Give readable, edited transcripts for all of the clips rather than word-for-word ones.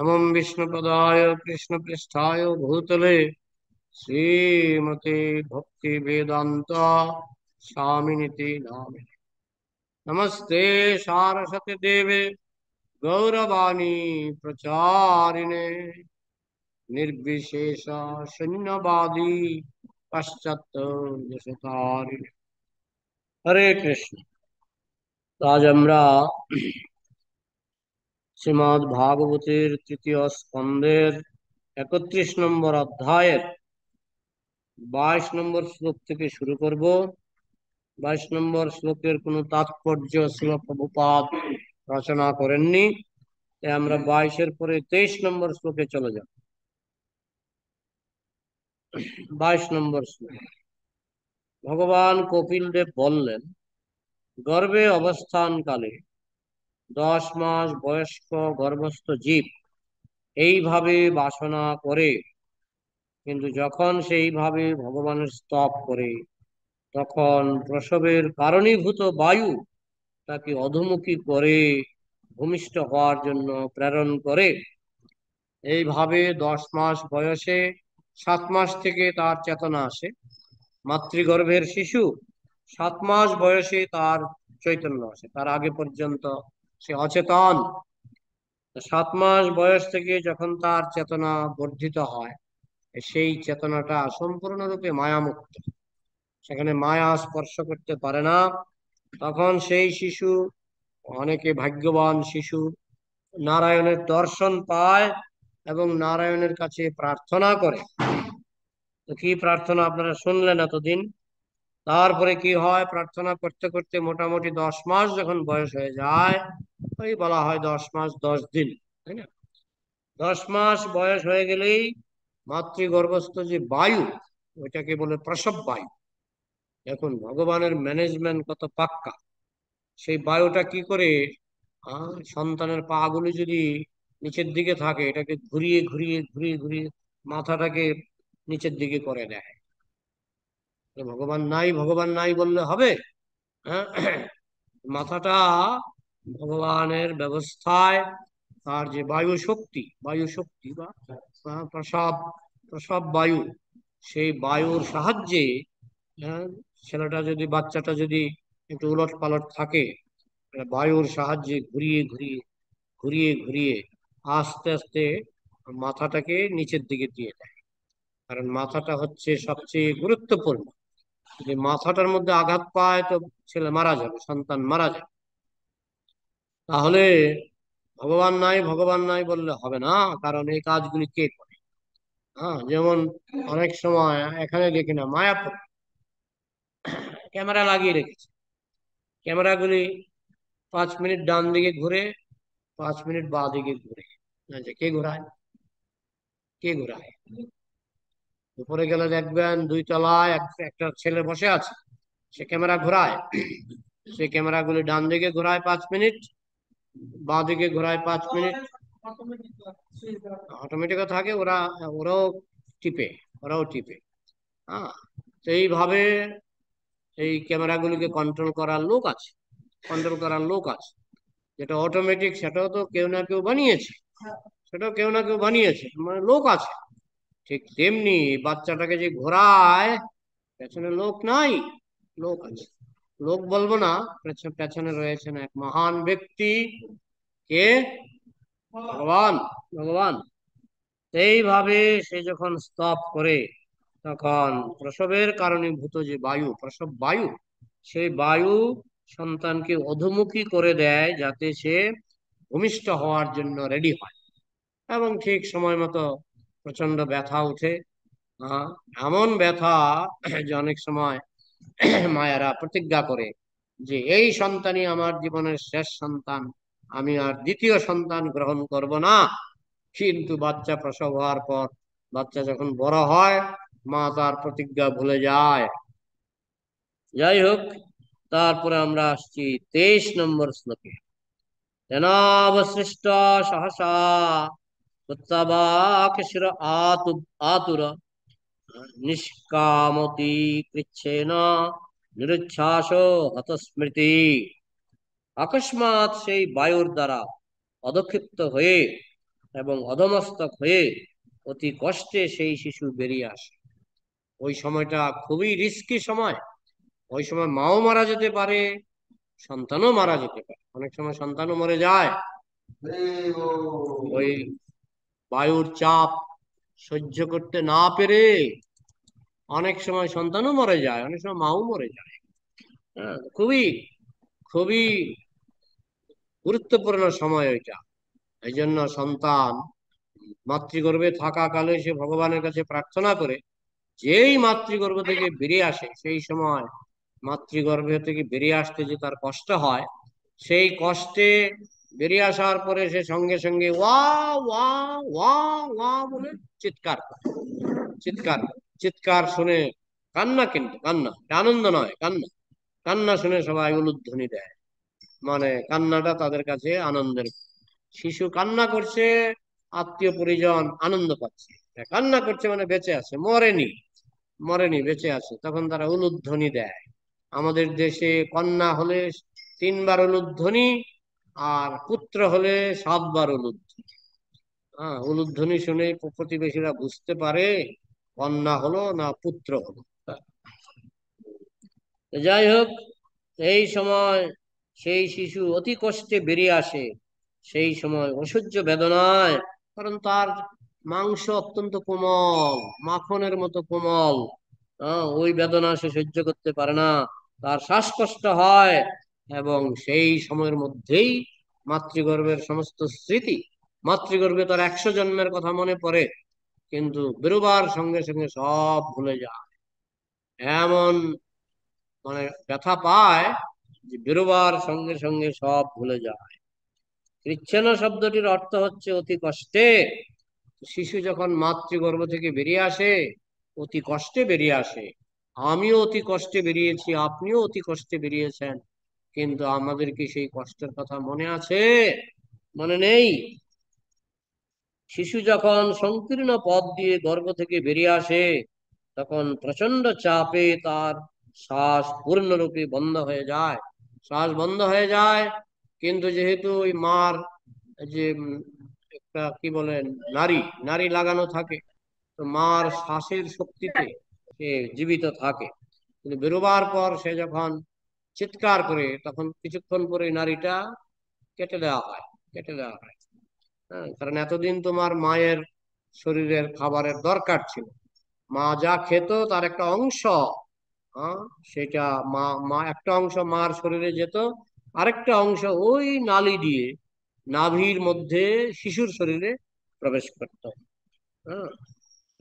नमः विष्णुपदाय कृष्णपृष्ठाय भूतले श्रीमते भक्ति वेदांत स्वामिनिति नामिने। नमस्ते सारस्वती देवे गौरवाणी प्रचारिणे निर्विशेष शून्यवादी पश्चात देशतारिणे। हरे कृष्ण। तो आज আমরা শ্রীমদ্ ভাগবতের তৃতীয় স্কন্ধের 31 নম্বর অধ্যায়ের 22 নম্বর শ্লোক থেকে শুরু করব। 22 নম্বর শ্লোকের কোনো তাৎপর্য শ্রীল প্রভুপাদ রচনা করেননি, তাই আমরা 22-এর পরে 23 নম্বর শ্লোকে চলে যাব। 22 নম্বর শ্লোক। ভগবান কপিল দেব বললেন, গর্ভে অবস্থানকালে 10 মাস বয়স্ক গর্ভস্থ জীব এইভাবে বাসনা করে, কিন্তু যখন সেইভাবে ভগবানের স্তব করে তখন প্রসবের কারণীভূত বায়ু তাকে অধোমুখী করে ভূমিষ্ঠ হওয়ার জন্য প্রেরণ করে। এইভাবে 10 মাস বয়সে 7 মাস থেকে তার চেতনা আসে। মাতৃগর্ভের শিশু 7 মাস বয়সে তার চৈতন্য আসে, তার আগে পর্যন্ত সে অচেতন। 7 মাস বয়স থেকে যখন তার চেতনা বর্ধিত হয়, সেই চেতনাটা সম্পূর্ণরূপে মায়ামুক্ত, সেখানে মায়া স্পর্শ করতে পারে না। তখন সেই শিশু, অনেকে ভাগ্যবান শিশু, নারায়ণের দর্শন পায় এবং নারায়ণের কাছে প্রার্থনা করে। তো কি প্রার্থনা আপনারা শুনলেন এতদিন। তারপরে কি হয়, প্রার্থনা করতে করতে মোটামুটি 10 মাস যখন বয়স হয়ে যায়, ওই বলা হয় 10 মাস 10 দিন, তাই না? 10 মাস বয়স হয়ে গেলেই মাতৃগর্ভস্থ যে বায়ু, ওইটাকে বলে প্রসব বায়ু। এখন ভগবানের ম্যানেজমেন্ট কত পাক্কা। সেই বায়ুটা কি করে, সন্তানের পা গুলি যদি নিচের দিকে থাকে, এটাকে ঘুরিয়ে ঘুরিয়ে ঘুরিয়ে ঘুরিয়ে মাথাটাকে নিচের দিকে করে দেয়। ভগবান নাই ভগবান নাই বললে হবে? হ্যাঁ, মাথাটা ভগবানের ব্যবস্থায় তার যে বায়ু শক্তি বা প্রসব প্রসব বায়ু, সেই বায়ুর সাহায্যে, হ্যাঁ, ছেলেটা যদি, বাচ্চাটা যদি একটু উলট পালট থাকে, বায়ুর সাহায্যে ঘুরিয়ে ঘুরিয়ে ঘুরিয়ে ঘুরিয়ে আস্তে আস্তে মাথাটাকে নিচের দিকে দিয়ে দেয়। কারণ মাথাটা হচ্ছে সবচেয়ে গুরুত্বপূর্ণ। যদি মাথাটার মধ্যে আঘাত পায় তো ছেলে মারা যাবে, সন্তান মারা যাবে। তাহলে ভগবান নাই বললে হবে না, কারণ এই কাজগুলি কে করে? হ্যাঁ, যেমন অনেক সময় এখানে দেখি না, মায়াপুর ক্যামেরা লাগিয়ে রেখেছে। ক্যামেরাগুলি 5 মিনিট ডান দিকে ঘুরে, 5 মিনিট বাঁ দিকে ঘুরে। আচ্ছা, কে ঘোরায়? কে ঘোরায়? উপরে গেলে দেখবেন 2 তলায় একটা ছেলে বসে আছে, সে ক্যামেরা ঘোরায়। সে ক্যামেরাগুলি ডান দিকে ঘোরায় 5 মিনিট, বাঁ দিকে ঘোরায় 5 মিনিট। অটোমেটিক থাকে, ওরাও টিপে, ওরাও টিপে। হ্যাঁ, তো এইভাবে এই ক্যামেরাগুলিকে কন্ট্রোল করার লোক আছে। যেটা অটোমেটিক, সেটাও তো কেউ না কেউ বানিয়েছে, মানে লোক আছে। ঠিক তেমনি বাচ্চাটাকে যে ঘোরায়, পেছনে লোক নাই, লোক আছে। লোক বলবো না, পেছনে রয়েছেন এক মহান ব্যক্তি। কে? ভগবান। ভগবান এইভাবে সে যখন স্তব করে, তখন প্রসবের কারণীভূত যে বায়ু, প্রসব বায়ু, সেই বায়ু সন্তানকে অধোমুখী করে দেয়, যাতে সে ভূমিষ্ঠ হওয়ার জন্য রেডি হয়। এবং ঠিক সময় মতো প্রচন্ড ব্যথা উঠে। আহ, এমন ব্যথা যে অনেক সময় মায়েরা প্রতিজ্ঞা করে যে এই সন্তানই আমার জীবনের শেষ সন্তান, আমি আর দ্বিতীয় সন্তান গ্রহণ করব না। কিন্তু বাচ্চা প্রসব হওয়ার পর, বাচ্চা যখন বড় হয়, মা তার প্রতিজ্ঞা ভুলে যায়। যাই হোক, তারপরে আমরা আসছি 23 নম্বর শ্লোকে। তেনাবশিষ্ট সহসা উত্তবাকিশির আতুর নিষ্কামতি কৃচ্ছেন নিরুচ্ছ্বাস হতস্মৃতি। অকস্মাৎ সেই বায়ুর দ্বারা অধক্ষিপ্ত হয়ে এবং অধমস্তক হয়ে অতি কষ্টে সেই শিশু বেরিয়ে আসে। ওই সময়টা খুবই রিস্কি সময়। ওই সময় মাও মারা যেতে পারে, সন্তানও মারা যেতে পারে, অনেক সময় সন্তানও মরে যায়। ওই বায়ুর চাপ সহ্য করতে না পেরে অনেক সময় সন্তানও মরে যায়, অনেক সময় মাও মরে যায়। হ্যাঁ, খুবই খুবই গুরুত্বপূর্ণ সময় ওইটা। এই জন্য সন্তান মাতৃগর্ভে থাকাকালে সে ভগবানের কাছে প্রার্থনা করে, যেই মাতৃগর্ভ থেকে বেরিয়ে আসে সেই সময় মাতৃগর্ভ থেকে বেরিয়ে আসতে যে তার কষ্ট হয়, সেই কষ্টে বেরিয়ে আসার পরে সে সঙ্গে সঙ্গে ওয়া ওয়া ওয়া ওয়া বলে চিৎকার করে। চিৎকার চিৎকার শুনে কান্না, কিন্তু কান্না আনন্দ নয়, কান্না। কান্না শুনে সবাই উলুধ্বনি দেয়, মানে কান্নাটা তাদের কাছে আনন্দের। শিশু কান্না করছে, আত্মীয় পরিজন আনন্দ পাচ্ছে। কান্না করছে মানে বেঁচে আছে, মরেনি। মরেনি, বেঁচে আছে, তখন তারা উলুধ্বনি দেয়। আমাদের দেশে কন্যা হলে 3 বার উলুধ্বনি, আর পুত্র হলে 7 বার উলুধ্বনি। হ্যাঁ, উলুধ্বনি শুনে প্রতিবেশীরা বুঝতে পারে কন্যা হলো না পুত্র হলো। যাই হোক, এই সময় সেই শিশু অতি কষ্টে বেরিয়ে আসে, সেই সময় অসহ্য বেদনায়, কারণ তার মাংস অত্যন্ত কোমল, মাখনের মতো কোমল। ওই বেদনা সে সহ্য করতে পারে না, তার শ্বাসকষ্ট হয়। এবং সেই সময়ের মধ্যেই মাতৃগর্ভের সমস্ত স্মৃতি, মাতৃগর্ভে তার 100 জন্মের কথা মনে পড়ে, কিন্তু বেরোবার সঙ্গে সঙ্গে সব ভুলে যায়। এমন মানে ব্যথা পায় যে বেরোবার সঙ্গে সঙ্গে সব ভুলে যায়। কৃচ্ছ্রণ শব্দটির অর্থ হচ্ছে অতি কষ্টে। শিশু যখন মাতৃগর্ভ থেকে বেরিয়ে আসে, অতি কষ্টে বেরিয়ে আসে। আমিও অতি কষ্টে বেরিয়েছি, আপনিও অতি কষ্টে বেরিয়েছেন, কিন্তু আমাদের কি সেই কষ্টের কথা মনে আছে? মনে নেই। শিশু যখন সংকীর্ণ পথ দিয়ে গর্ভ থেকে বেরিয়ে আসে, তখন প্রচন্ড চাপে তার শ্বাস পূর্ণরূপে বন্ধ হয়ে যায়। শ্বাস বন্ধ হয়ে যায়, কিন্তু যেহেতু ওই মার যে একটা কি বলেন, নারী নারী লাগানো থাকে, তো মার শ্বাসের শক্তিতে সে জীবিত থাকে। কিন্তু বেরোবার পর সে যখন চিৎকার করে, তখন কিছুক্ষণ পরে নারীটা কেটে দেওয়া হয়, কেটে দেওয়া হয়। হ্যাঁ, কারণ এতদিন তোমার মায়ের শরীরের খাবারের দরকার ছিল। মা যা খেত তার একটা অংশ, হ্যাঁ, সেটা মা মা একটা অংশ মার শরীরে যেত, আরেকটা অংশ ওই নালী দিয়ে নাভির মধ্যে শিশুর শরীরে প্রবেশ করত। হ্যাঁ,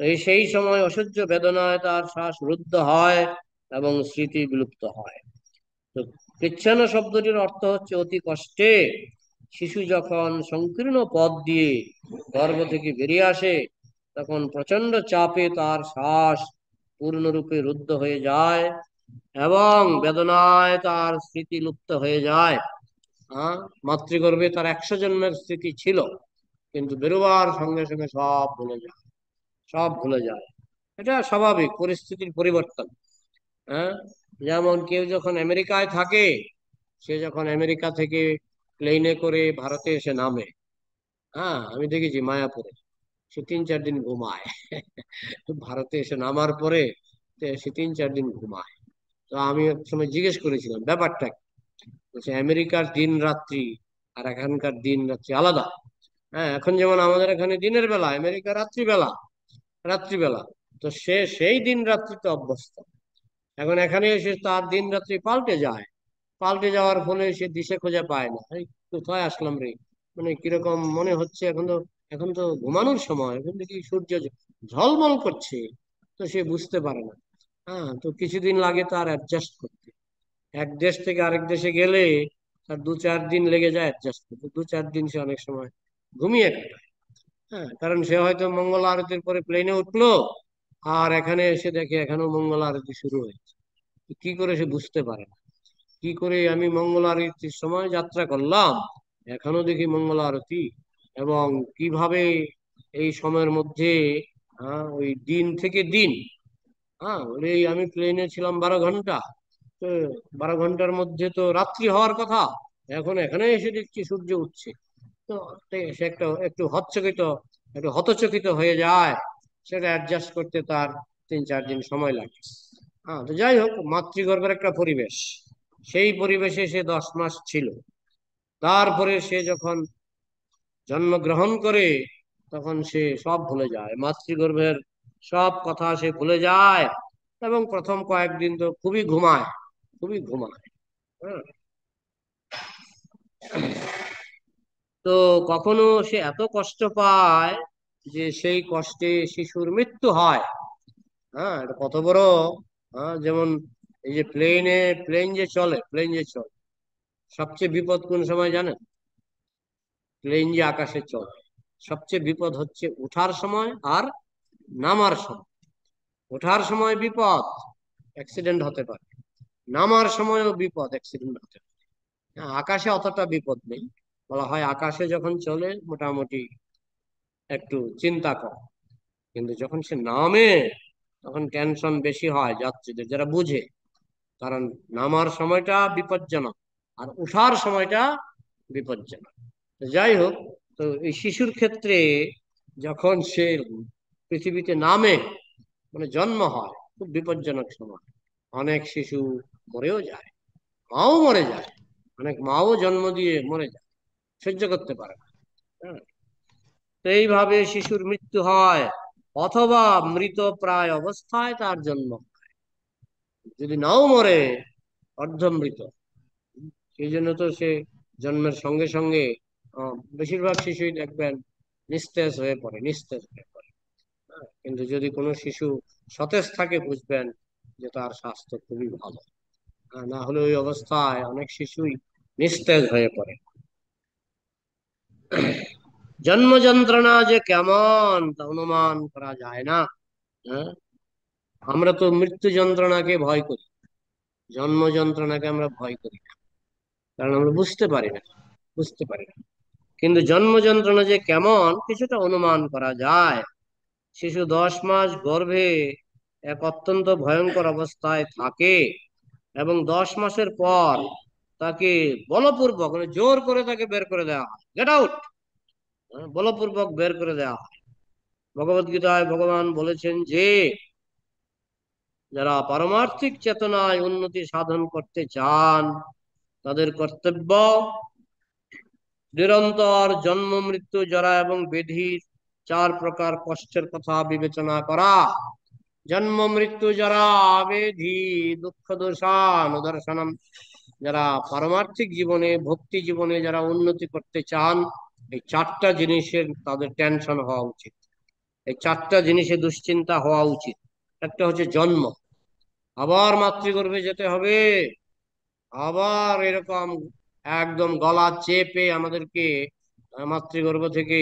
তো সেই সময় অসহ্য বেদনায় তার শ্বাস রুদ্ধ হয় এবং স্মৃতি বিলুপ্ত হয়। তো কৃচ্ছ্রণ শব্দটির অর্থ হচ্ছে অতি কষ্টে। শিশু যখন সংকীর্ণ পথ দিয়ে গর্ভ থেকে বেরিয়ে আসে, তখন প্রচন্ড চাপে তার শ্বাস পূর্ণরূপে রুদ্ধ হয়ে যায় এবং বেদনায় তার স্মৃতি লুপ্ত হয়ে যায়। হ্যাঁ, মাতৃগর্ভে তার 100 জন্মের স্মৃতি ছিল, কিন্তু বেরোবার সঙ্গে সঙ্গে সব ভুলে যায়, সব ভুলে যায়। এটা স্বাভাবিক পরিস্থিতির পরিবর্তন। হ্যাঁ, যেমন কেউ যখন আমেরিকায় থাকে, সে যখন আমেরিকা থেকে প্লেনে করে ভারতে এসে নামে, হ্যাঁ আমি দেখেছি মায়াপুরে, সে 3-4 দিন ঘুমায়। ভারতে এসে নামার পরে সে 3-4 দিন ঘুমায়। তো আমি এক সময় জিজ্ঞেস করেছিলাম ব্যাপারটা কি? বলছে আমেরিকার দিন রাত্রি আর এখানকার দিন রাত্রি আলাদা। হ্যাঁ, এখন যেমন আমাদের এখানে দিনের বেলা, আমেরিকা রাত্রিবেলা, রাত্রিবেলা। তো সে সেই দিন রাত্রিতে অভ্যস্ত। এখন এখানে এসে তার দিন রাত্রি পাল্টে যায়। পাল্টে যাওয়ার ফলে সে দিশে খুঁজে পায় না, এই কোথায় আসলাম রে, মানে কিরকম মনে হচ্ছে। এখন তো ঘুমানোর সময়, এখন দেখি সূর্য ঝলমল করছে, তো সে বুঝতে পারে না। হ্যাঁ, তো কিছুদিন লাগে তার অ্যাডজাস্ট করতে। এক দেশ থেকে আরেক দেশে গেলে তার 2-4 দিন লেগে যায় অ্যাডজাস্ট করতে। 2-4 দিন সে অনেক সময় ঘুমিয়ে কাটায়। হ্যাঁ, কারণ সে হয়তো মঙ্গল আরতির পরে প্লেনে উঠলো, আর এখানে এসে দেখে এখানেও মঙ্গল আরতি শুরু হয়েছে। কি করে সে বুঝতে পারে না, কি করে আমি মঙ্গল আরতির সময় যাত্রা করলাম, এখনো দেখি মঙ্গল আরতি। এবং কিভাবে এই সময়ের মধ্যে, ওই দিন থেকে দিন, এই আমি প্লেনে ছিলাম 12 ঘন্টা, তো 12 ঘন্টার মধ্যে তো রাত্রি হওয়ার কথা, এখন এখানে এসে দেখছি সূর্য উঠছে। তো সে একটু একটু একটু হতচকিত হয়ে যায়। সেটা অ্যাডজাস্ট করতে তার 3-4 দিন সময় লাগে। হ্যাঁ, তো যাই হোক, মাতৃগর্ভের একটা পরিবেশ, সেই পরিবেশে সে 10 মাস ছিল। তারপরে সে যখন জন্মগ্রহণ করে, তখন সে সব ভুলে যায়, মাতৃগর্ভের সব কথা সে ভুলে যায়। এবং প্রথম কয়েকদিন তো খুবই ঘুমায়, খুবই ঘুমায়। হ্যাঁ। তো কখনো সে এত কষ্ট পায় যে সেই কষ্টে শিশুর মৃত্যু হয়। হ্যাঁ, এটা কত বড়! যেমন এই যে প্লেন যে চলে, সবচেয়ে বিপদ কোন সময় জানেন? প্লেন যে আকাশে চলে, সবচেয়ে বিপদ হচ্ছে ওঠার সময় আর নামার সময়। ওঠার সময় বিপদ, অ্যাক্সিডেন্ট হতে পারে। নামার সময়ও বিপদ, অ্যাক্সিডেন্ট হতে পারে। হ্যাঁ, আকাশে অতটা বিপদ নেই। বলা হয় আকাশে যখন চলে মোটামুটি একটু চিন্তা কর, কিন্তু যখন সে নামে তখন টেনশন বেশি হয় যাত্রীদের, যারা বুঝে। কারণ নামার সময়টা বিপজ্জনক, আর উঠার সময়টা বিপজ্জনক। তো যাই হোক, তো এই শিশুর ক্ষেত্রে যখন সে পৃথিবীতে নামে, মানে জন্ম হয়, খুব বিপজ্জনক সময়। অনেক শিশু মরেও যায়, মাও মরে যায়। অনেক মাও জন্ম দিয়ে মরে যায়, সহ্য করতে পারে না। হ্যাঁ, তো এইভাবে শিশুর মৃত্যু হয়, অথবা মৃত প্রায় অবস্থায় তার জন্ম। যদি নাও মরে, অর্ধমৃত। সেই জন্য তো সে জন্মের সঙ্গে সঙ্গে বেশিরভাগ শিশুই দেখবেন নিস্তেজ হয়ে পড়ে। হ্যাঁ, কিন্তু যদি কোনো শিশু সতেজ থাকে, বুঝবেন যে তার স্বাস্থ্য খুবই ভালো। না হলে ওই অবস্থায় অনেক শিশুই নিস্তেজ হয়ে পড়ে। জন্ম যন্ত্রণা যে কেমন তা অনুমান করা যায় না। হ্যাঁ, আমরা তো মৃত্যু যন্ত্রণাকে ভয় করি, জন্ম যন্ত্রণাকে আমরা ভয় করি না, কারণ আমরা বুঝতে পারি না। কিন্তু জন্ম যন্ত্রণা যে কেমন কিছুটা অনুমান করা যায়। শিশু 10 মাস গর্ভে এক অত্যন্ত ভয়ঙ্কর অবস্থায় থাকে, এবং 10 মাসের পর তাকে বলপূর্বক, মানে জোর করে তাকে বের করে দেওয়া হয়, গেট আউট। বলপূর্বক বের করে দেওয়া হয়। ভগবত গীতায় ভগবান বলেছেন যে যারা পারমার্থিক চেতনায় উন্নতি সাধন করতে চান, তাদের কর্তব্য নিরন্তর জন্ম মৃত্যু জরা এবং ব্যাধির 4 প্রকার কষ্টের কথা বিবেচনা করা। জন্ম মৃত্যু জরা ব্যাধি দুঃখ দোষানুদর্শনম। যারা পারমার্থিক জীবনে, ভক্তি জীবনে যারা উন্নতি করতে চান, এই 4টা জিনিসের তাদের টেনশন হওয়া উচিত, এই 4টা জিনিসে দুশ্চিন্তা হওয়া উচিত। একটা হচ্ছে জন্ম, আবার মাতৃগর্ভে যেতে হবে, আবার এরকম একদম গলা চেপে আমাদেরকে মাতৃগর্ভ থেকে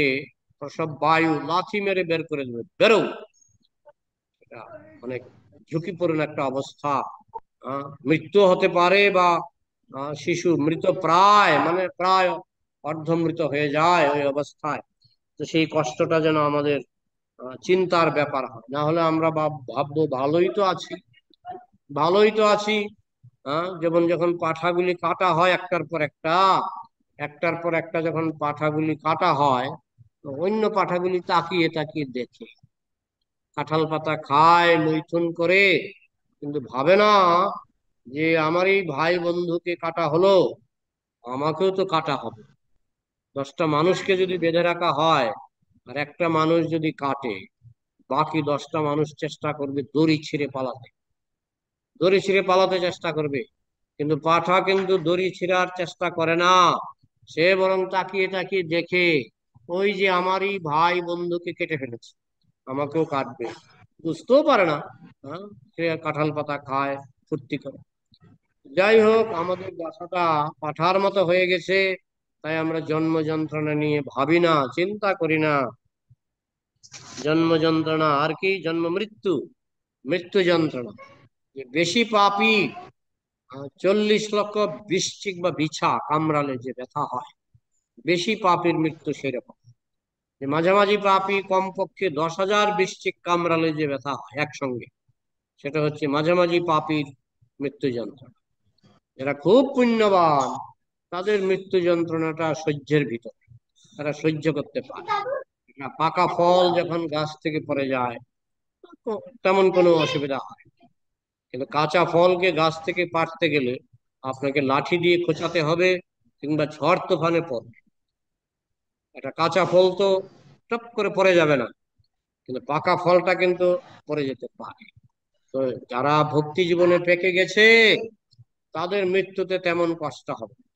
প্রসব বায়ু লাথি মেরে বের করে দেবে, বেরো। এটা অনেক ঝুঁকিপূর্ণ একটা অবস্থা। মৃত্যু হতে পারে, বা শিশু মৃত প্রায়, মানে প্রায় অর্ধমৃত হয়ে যায় ওই অবস্থায়। তো সেই কষ্টটা যেন আমাদের চিন্তার ব্যাপার হয়, না হলে আমরা ভাববো ভালোই তো আছি। যেমন যখন পাঠাগুলি কাটা হয় একটার পর একটা যখন পাঠাগুলি কাটা হয়, তো অন্য পাঠাগুলি তাকিয়ে তাকিয়ে দেখে, কাঁঠাল পাতা খায় মৈথুন করে, কিন্তু ভাবে না যে আমার এই ভাই বন্ধুকে কাটা হলো, আমাকেও তো কাটা হবে। 10টা মানুষকে যদি বেঁধে রাখা হয়, আর একটা মানুষ যদি কাটে, বাকি 10টা মানুষ চেষ্টা করবে দড়ি ছিঁড়ে পালাতে চেষ্টা করবে। কিন্তু পাঠা কিন্তু দড়ি ছিঁড়ার চেষ্টা করে না, সে বরং তাকিয়ে তাকিয়ে দেখে, ওই যে আমারই ভাই বন্ধুকে কেটে ফেলেছে, আমাকেও কাটবে। বুঝতেও পারে না। হ্যাঁ, সে কাঁঠাল পাতা খায়, ফুর্তি করে। যাই হোক, আমাদের দশাটা পাঠার মতো হয়ে গেছে, তাই আমরা জন্ম যন্ত্রণা নিয়ে ভাবি না, চিন্তা করি না। জন্ম যন্ত্রণা আর কি, জন্ম মৃত্যু, মৃত্যু যন্ত্রণা যে বেশি পাপী। 40 লক্ষ বৃশ্চিক বা বিছা কামড়ালে যে ব্যথা হয়, বেশি পাপীর মৃত্যু সেরকম। যে মাঝামাঝি পাপী কমপক্ষে 10,000 বৃশ্চিক কামড়ালে যে ব্যথা হয় একসঙ্গে, সেটা হচ্ছে মাঝামাঝি পাপীর মৃত্যু যন্ত্রণা। যারা খুব পুণ্যবান, তাদের মৃত্যু যন্ত্রণাটা সহ্যের ভিতর। তারা সহ্য করতে পারে। পাকা ফল যখন গাছ থেকে পড়ে যায় তো তেমন কোনো অসুবিধা হয় না। কিন্তু কাঁচা ফলকে গাছ থেকে পাড়তে গেলে আপনাকে লাঠি দিয়ে খোঁচাতে হবে, কিংবা ঝড় তুফানে পড়বে। একটা কাঁচা ফল তো টপ করে পড়ে যাবে না, কিন্তু পাকা ফলটা কিন্তু পড়ে যেতে পারে। তো যারা ভক্তি জীবনে পেকে গেছে তাদের মৃত্যুতে তেমন কষ্ট হবে না।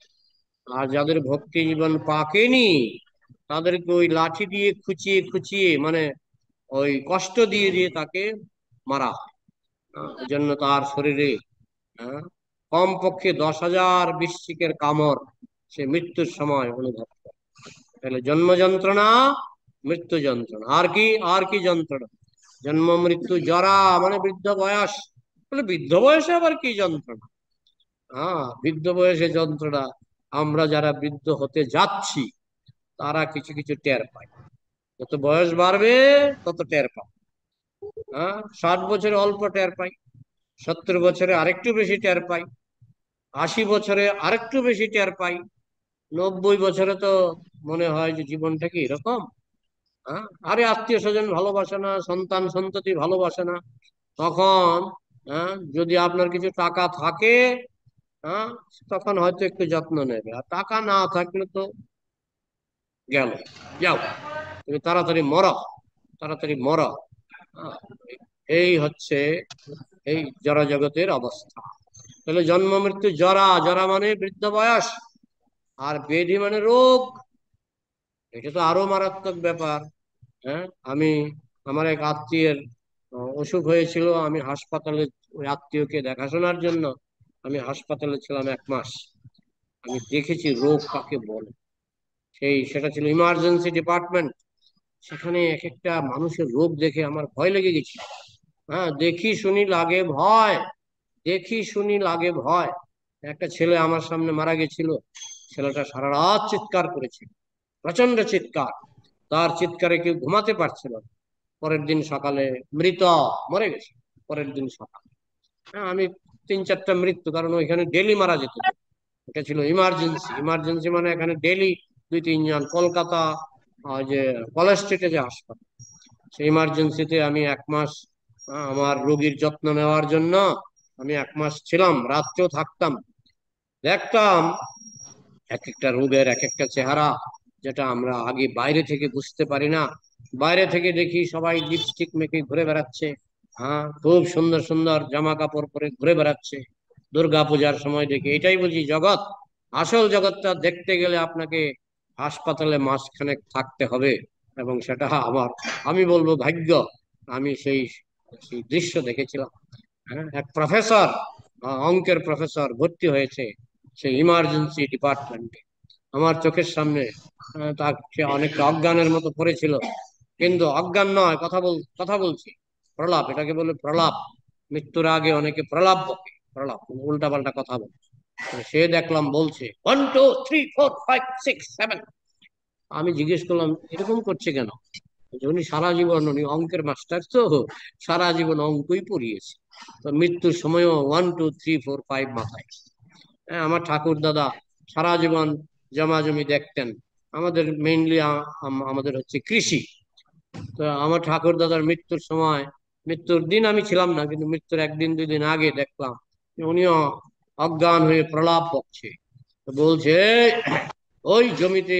আর যাদের ভক্তি জীবন পাকেনি তাদেরকে ওই লাঠি দিয়ে খুঁচিয়ে খুঁচিয়ে, মানে ওই কষ্ট দিয়ে দিয়ে তাকে মারা হয়। এই জন্য তার শরীরে আহ, কমপক্ষে 10,000 বৃশ্চিকের কামড় সে মৃত্যুর সময় অনুভব করে। তাহলে জন্ম যন্ত্রণা, মৃত্যু যন্ত্রণা, আর কি যন্ত্রণা? জন্ম মৃত্যু জরা, মানে বৃদ্ধ বয়স। বলে বৃদ্ধ বয়সে আবার কি যন্ত্রণা? হ্যাঁ, বৃদ্ধ বয়সে যন্ত্রণা আমরা যারা বৃদ্ধ হতে যাচ্ছি তারা কিছু কিছু টের পাই। যত বয়স বাড়বে তত টের পাই। হ্যাঁ, 60 বছরে অল্প টের পাই, 70 বছরে আরেকটু বেশি টের পাই, 80 বছরে আরেকটু বেশি টের পাই, 90 বছরে তো মনে হয় যে জীবনটা কি এরকম। হ্যাঁ, আরে আত্মীয় স্বজন ভালোবাসে না, সন্তান সন্ততি ভালোবাসে না। তখন যদি আপনার কিছু টাকা থাকে, হ্যাঁ, তখন হয়তো একটু যত্ন নেবে। আর টাকা না থাকলে তো গেল, যাও, তুমি তাড়াতাড়ি মরো, তাড়াতাড়ি মরো। হ্যাঁ, এই হচ্ছে এই জড় জগতের অবস্থা। তাহলে জন্ম মৃত্যু জরা, জরা মানে বৃদ্ধ বয়স, আর ব্যাধি মানে রোগ। এটা তো আরো মারাত্মক ব্যাপার। হ্যাঁ, আমি আমার এক আত্মীয়ের অসুখ হয়েছিল, আমি হাসপাতালে ওই আত্মীয়কে দেখাশোনার জন্য আমি হাসপাতালে ছিলাম 1 মাস। আমি দেখেছি রোগ কাকে বলে। সেটা ছিল ইমার্জেন্সি ডিপার্টমেন্ট। সেখানে এক একটা মানুষের রোগ দেখে আমার ভয় লেগে গেছে। হ্যাঁ, দেখি শুনি লাগে ভয়, দেখি শুনি লাগে ভয়। একটা ছেলে আমার সামনে মারা গেছিল। ছেলেটা সারা রাত চিৎকার করেছিল, প্রচন্ড চিৎকার। তার চিৎকারে কেউ ঘুমাতে পারছিল না। পরের দিন সকালে মৃত, মরে গেছে পরের দিন সকালে। হ্যাঁ, আমি 3-4টা মৃত্যু, কারণ ওইখানে ডেলি মারা যেত। এটা ছিল ইমার্জেন্সি। ইমার্জেন্সি মানে এখানে ডেলি 2-3 জন। কলকাতা যে কলেজ স্ট্রিটে যে হাসপাতাল, সেই ইমার্জেন্সিতে আমি 1 মাস আমার রোগীর যত্ন নেওয়ার জন্য আমি 1 মাস ছিলাম। রাত্রেও থাকতাম, দেখতাম এক একটা রোগের এক একটা চেহারা, যেটা আমরা আগে বাইরে থেকে বুঝতে পারি না। বাইরে থেকে দেখি সবাই লিপস্টিক মেখে ঘুরে বেড়াচ্ছে, হ্যাঁ, খুব সুন্দর সুন্দর জামা কাপড় পরে ঘুরে বেড়াচ্ছে। দুর্গা পূজার সময় দেখি, এটাই বুঝি জগৎ। আসল জগৎটা দেখতে গেলে আপনাকে হাসপাতালে মাসখানেক থাকতে হবে, এবং সেটা আমি বলবো ভাগ্য। আমি সেই সেই দৃশ্য দেখেছিলাম। হ্যাঁ, এক প্রফেসর, অঙ্কের প্রফেসর ভর্তি হয়েছে সেই ইমার্জেন্সি ডিপার্টমেন্টে আমার চোখের সামনে। সে অনেকটা অজ্ঞানের মতো পড়েছিল, কিন্তু অজ্ঞান নয়, কথা বলছি। প্রলাপ, এটাকে বলে প্রলাপ। মৃত্যুর আগে অনেকে প্রলাপ বকে, প্রলাপ উল্টা পাল্টা কথা বলে। সে দেখলাম বলছে 1 2 3 4 5 6 7। আমি জিজ্ঞেস করলাম এরকম করছে কেন? উনি সারা জীবন, উনি অঙ্কের মাস্টার, তো সারা জীবন অঙ্কই পড়িয়েছে। তো মৃত্যুর সময়ও 1 2 3 4 5 মাথায়। হ্যাঁ, আমার ঠাকুর দাদা সারা জীবন জমা জমি দেখতেন। আমাদের মেইনলি আমাদের হচ্ছে কৃষি। তো আমার ঠাকুর দাদার মৃত্যুর সময়, মৃত্যুর দিন আমি ছিলাম না, কিন্তু মৃত্যুর 1 দিন 2 দিন আগে দেখলাম যে উনিও অজ্ঞান হয়ে প্রলাপ বকছে। তো বলছে ওই জমিতে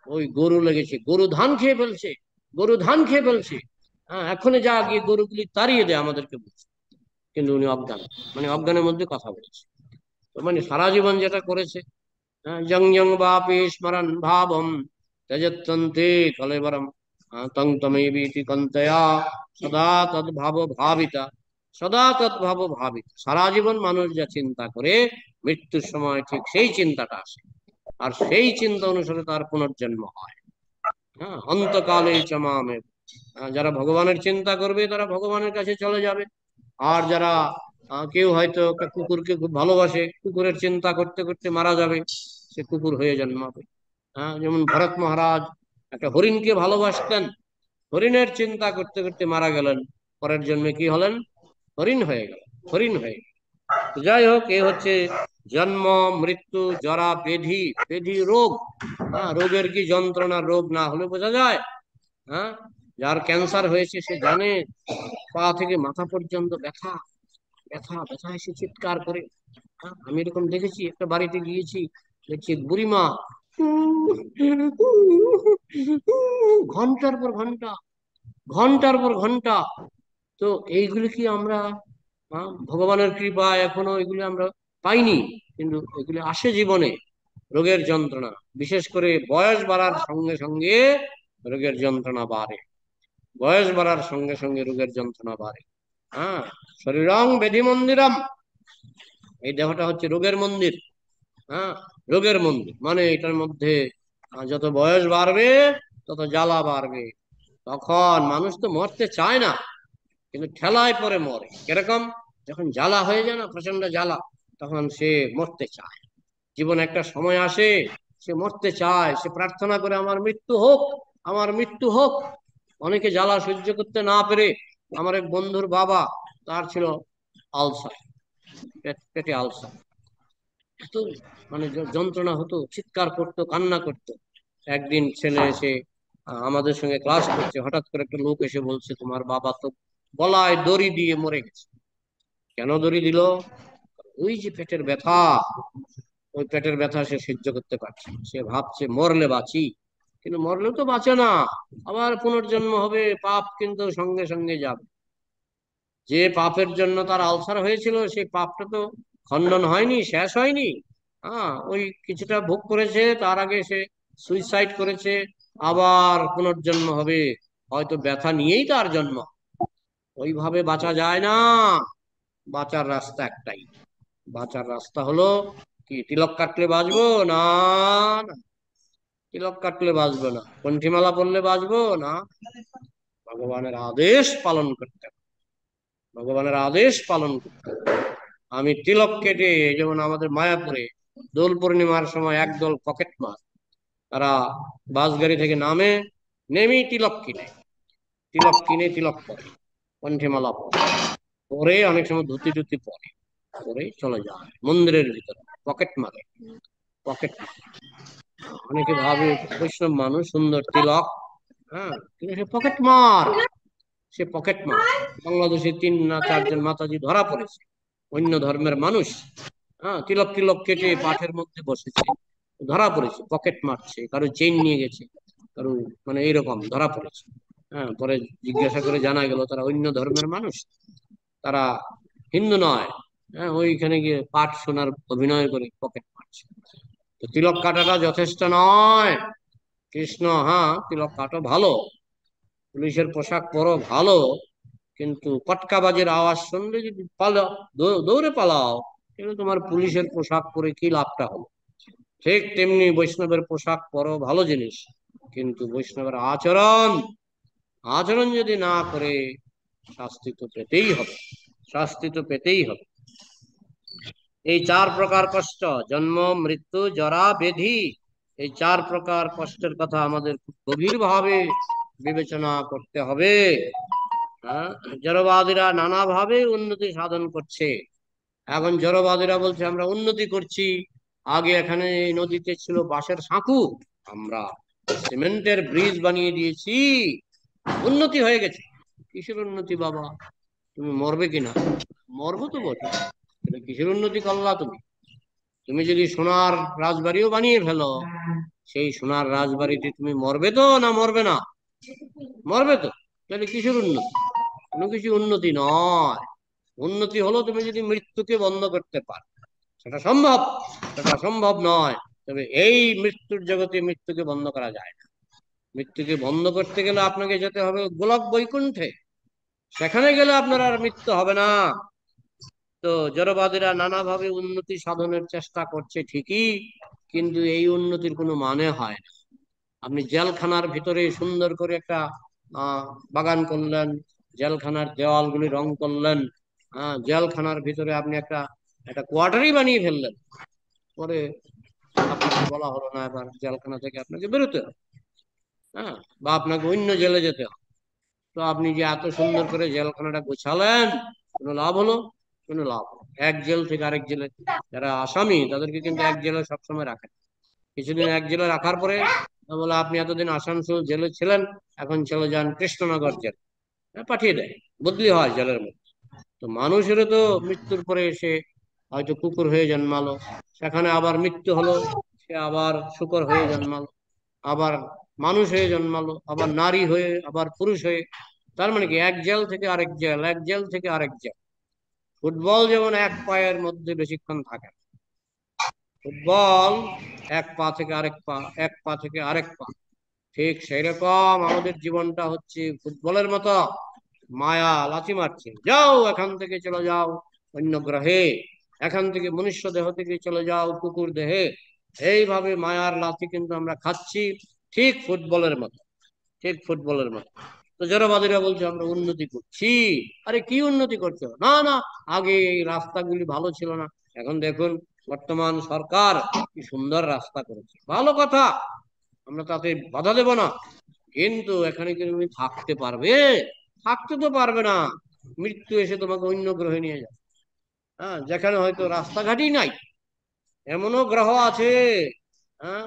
ওই গরু লেগেছে, গরু ধান খেয়ে ফেলছে, গরু ধান খেয়ে ফেলছে। হ্যাঁ, এখনই যা গিয়ে গরুগুলি তাড়িয়ে দেয় আমাদেরকে বলছে। কিন্তু উনি অজ্ঞান, মানে অজ্ঞানের মধ্যে কথা বলছে। তো মানে সারা জীবন যেটা করেছে। জং জং বাপি স্মরণ ভাবম ত্যজত্যন্তে কলেবরম তং তমেবীতি কন্তয়া সদা তদ্ভাব ভাবিতা, সদা তদ্ভাব ভাবিতা। সারা জীবন মানুষ যা চিন্তা করে মৃত্যুর সময় ঠিক সেই চিন্তাটা আসে, আর সেই চিন্তা অনুসারে তার পুনর্জন্ম হয়। হ্যাঁ, অন্তকালে চমামে। যারা ভগবানের চিন্তা করবে তারা ভগবানের কাছে চলে যাবে। আর যারা কেউ হয়তো একটা কুকুরকে খুব ভালোবাসে, কুকুরের চিন্তা করতে করতে মারা যাবে, সে কুকুর হয়ে জন্মাবে। হ্যাঁ, যেমন ভরত মহারাজ একটা হরিণকে ভালোবাসতেন, হরিণের চিন্তা করতে করতে মারা গেলেন, পরের জন্মে কি হলেন? হরিণ হয়ে গেল, হরিণ হয়ে গেল। তো যাই হোক, এ হচ্ছে জন্ম, মৃত্যু, জরা, ব্যাধি। ব্যাধি রোগ, হ্যাঁ, রোগের কি যন্ত্রণা, রোগ না হলে বোঝা যায়? হ্যাঁ, যার ক্যান্সার হয়েছে সে জানে, পা থেকে মাথা পর্যন্ত ব্যথা, ব্যথা ব্যথা এসে চিৎকার করে। হ্যাঁ, আমি এরকম দেখেছি, একটা বাড়িতে গিয়েছি, দেখছি বুড়িমা ঘন্টার পর ঘন্টা, ঘন্টার পর ঘন্টা। তো এইগুলি কি আমরা, ভগবানের কৃপায় এখনো এগুলি আমরা পাইনি, কিন্তু এগুলি আসে জীবনে। রোগের যন্ত্রণা, বিশেষ করে বয়স বাড়ার সঙ্গে সঙ্গে রোগের যন্ত্রণা বাড়ে। বয়স বাড়ার সঙ্গে সঙ্গে রোগের যন্ত্রণা বাড়ে। হ্যাঁ, শরীরং ব্যাধি মন্দিরম, এই দেহটা হচ্ছে রোগের মন্দির। হ্যাঁ, রোগের মন্দির মানে এটার মধ্যে যত বয়স বাড়বে তত জ্বালা বাড়বে। তখন মানুষ তো মরতে চায় না, কিন্তু ঠেলায় পরে মরে। কিরকম? যখন জ্বালা হয়ে যায় না, প্রচন্ড জ্বালা, তখন সে মরতে চায়। জীবনে একটা সময় আসে, সে মরতে চায়, সে প্রার্থনা করে আমার মৃত্যু হোক, আমার মৃত্যু হোক। অনেকে জ্বালা সহ্য করতে না পেরে, আমার এক বন্ধুর বাবা, তার ছিল আলসার, পেটে আলসার। এত মানে যন্ত্রণা হতো, চিৎকার করতো, কান্না করতো। একদিন ছেলে এসে আমাদের সঙ্গে ক্লাস করছে, হঠাৎ করে একটা লোক এসে বলছে, তোমার বাবা তো গলায় দড়ি দিয়ে মরে গেছে। কেন দড়ি দিল? ওই যে পেটের ব্যথা, ওই পেটের ব্যথা সে সহ্য করতে পারছে না। সে ভাবছে মরলে বাঁচি, কিন্তু মরলেও তো বাঁচে না, আবার পুনর্জন্ম হবে, পাপ কিন্তু সঙ্গে সঙ্গে যাবে। যে পাপের জন্য তার আলসার হয়েছিল, সেই পাপটা তো খণ্ডন হয়নি, শেষ হয়নি। ওই কিছুটা ভোগ করেছে, তার আগে সে সুইসাইড করেছে, আবার পুনর্জন্ম হবে, হয়তো ব্যথা নিয়েই তার জন্ম। ওইভাবে বাঁচা যায় না। বাঁচার রাস্তা একটাই, বাঁচার রাস্তা হলো কি, তিলক কাটলে বাঁচবো না? না, তিলক কাটলে বাঁচবো না, কণ্ঠিমালা পরলে বাঁচবো না। ভগবানের আদেশ পালন করতে হবে, ভগবানের আদেশ পালন করতে হবে। আমি তিলক কেটে, যেমন আমাদের মায়াপুরে দোল পূর্ণিমার সময় একদল পকেট মার, তারা বাস গাড়ি থেকে নামে, নেমেই তিলক কিনে, তিলক কিনে তিলক পরে, কণ্ঠিমালা পরে, পরে অনেক সময় ধুতি টুতি পরে, পরে চলে যায় মন্দিরের ভিতরে, পকেট মারে, পকেট মারে। অনেকে ভাবে বৈষ্ণব মানুষ, সুন্দর তিলক, হ্যাঁ, কিন্তু সে পকেট মার, সে পকেট মার। বাংলাদেশে 3 না 4 জন মাতাজি ধরা পড়েছে, অন্য ধর্মের মানুষ, হ্যাঁ, তিলক তিলক কেটে পাঠের মধ্যে বসেছে, ধরা পড়েছে, পকেট মারছে, কারো চেইন নিয়ে গেছে, কারো মানে এইরকম ধরা পড়েছে। হ্যাঁ, পরে জিজ্ঞাসা করে জানা গেল তারা অন্য ধর্মের মানুষ, তারা হিন্দু নয়। হ্যাঁ, ওইখানে গিয়ে পাঠ শোনার অভিনয় করে পকেট মারছে। তো তিলক কাটাটা যথেষ্ট নয়। কৃষ্ণ, হ্যাঁ তিলক কাটো ভালো, পুলিশের পোশাক পরো ভালো, কিন্তু পটকাবাজের আওয়াজ শুনলে যদি পালাও, দৌড়ে পালাও, কিন্তু তোমার পুলিশের পোশাক পরে কি লাভটা হলো? ঠিক তেমনি বৈষ্ণবের পোশাক পরো ভালো জিনিস, কিন্তু বৈষ্ণবের আচরণ, আচরণ যদি না করে, শাস্তি তো পেতেই হবে, শাস্তি তো পেতেই হবে। এই 4 প্রকার কষ্ট, জন্ম, মৃত্যু, জরা, ব্যাধি, এই 4 প্রকার কষ্টের কথা আমাদের খুব গভীর ভাবে বিবেচনা করতে হবে। হ্যাঁ, জড়বাদীরা নানাভাবে উন্নতি সাধন করছে। এখন জড়বাদীরা বলছে আমরা উন্নতি করছি, আগে এখানে এই নদীতে ছিল বাঁশের সাঁকু, আমরা সিমেন্টের ব্রিজ বানিয়ে দিয়েছি, উন্নতি হয়ে গেছে। কিসের উন্নতি বাবা? তুমি মরবে কিনা? মরবো তো বটে, কিসের উন্নতি করলা তুমি? তুমি যদি সোনার রাজবাড়িও বানিয়ে ফেলো, সেই সোনার রাজবাড়িতে তুমি মরবে তো, না মরবে না? মরবে তো। তাহলে কিসের উন্নতি? কোনো কিছু উন্নতি নয়। উন্নতি হলো তুমি যদি মৃত্যুকে বন্ধ করতে পারো, সেটা সম্ভব, সেটা সম্ভব নয়। তবে এই মৃত্যুর জগতে মৃত্যুকে বন্ধ করা যায় না। মৃত্যুকে বন্ধ করতে গেলে আপনাকে যেতে হবে গোলক বৈকুণ্ঠে, সেখানে গেলে আপনার আর মৃত্যু হবে না। তো জড়বাদীরা নানাভাবে উন্নতি সাধনের চেষ্টা করছে ঠিকই, কিন্তু এই উন্নতির কোনো মানে হয় না। আপনি জেলখানার ভিতরে সুন্দর করে একটা বাগান করলেন, জেলখানার দেওয়ালগুলি রং করলেন, জেলখানার ভিতরে আপনি একটা একটা কোয়ার্টারই বানিয়ে ফেললেন, পরে আপনাকে বলা হলো না এবার জেলখানা থেকে আপনাকে বেরোতে হবে, হ্যাঁ, বা আপনাকে অন্য জেলে যেতে হবে। তো আপনি যে এত সুন্দর করে জেলখানাটা গোছালেন, কোনো লাভ হলো? কোনো লাভ নেই। এক জেল থেকে আরেক জেলে যারা আসামি তাদেরকে কিন্তু এক জেলে সবসময় রাখে না। কিছুদিন এক জেলে রাখার পরে বলে আপনি এতদিন আসানসোল জেলে ছিলেন, এখন চলে যান কৃষ্ণনগর জেল, পাঠিয়ে দেয়, বদলি হয় জেলের মধ্যে। তো মানুষেরও তো মৃত্যুর পরে সে হয়তো কুকুর হয়ে জন্মালো, সেখানে আবার মৃত্যু হলো, সে আবার শূকর হয়ে জন্মালো, আবার মানুষ হয়ে জন্মালো, আবার নারী হয়ে, আবার পুরুষ হয়ে। তার মানে কি, এক জেল থেকে আরেক জেল, এক জেল থেকে আরেক জেল। ফুটবল যেমন এক পায়ের মধ্যে বেশিক্ষণ থাকে না, ফুটবল এক পা থেকে আরেক পা, এক পা থেকে আরেক পা, ঠিক সেই রকম আমাদের জীবনটা হচ্ছে ফুটবলের মতো। মায়া লাথি মারছে, যাও এখান থেকে চলে যাও অন্য গ্রহে, এখান থেকে মনুষ্য দেহ থেকে চলে যাও কুকুর দেহে। এইভাবে মায়ার লাথি কিন্তু আমরা খাচ্ছি, ঠিক ফুটবলের মতো, ঠিক ফুটবলের মতো। তো জড়বাদীরা বলছে আমরা উন্নতি করছি। আরে কি উন্নতি করছো? না না, আগে এই রাস্তাগুলি ভালো ছিল না, এখন দেখুন বর্তমান সরকার কি সুন্দর রাস্তা করেছে, ভালো কথা, আমরা তাতে বাধা দেব না। কিন্তু এখানে কি তুমি থাকতে পারবে? থাকতে তো পারবে না, মৃত্যু এসে তোমাকে অন্য গ্রহে নিয়ে যাবে। হ্যাঁ, যেখানে হয়তো রাস্তাঘাটই নাই, এমনও গ্রহ আছে, হ্যাঁ,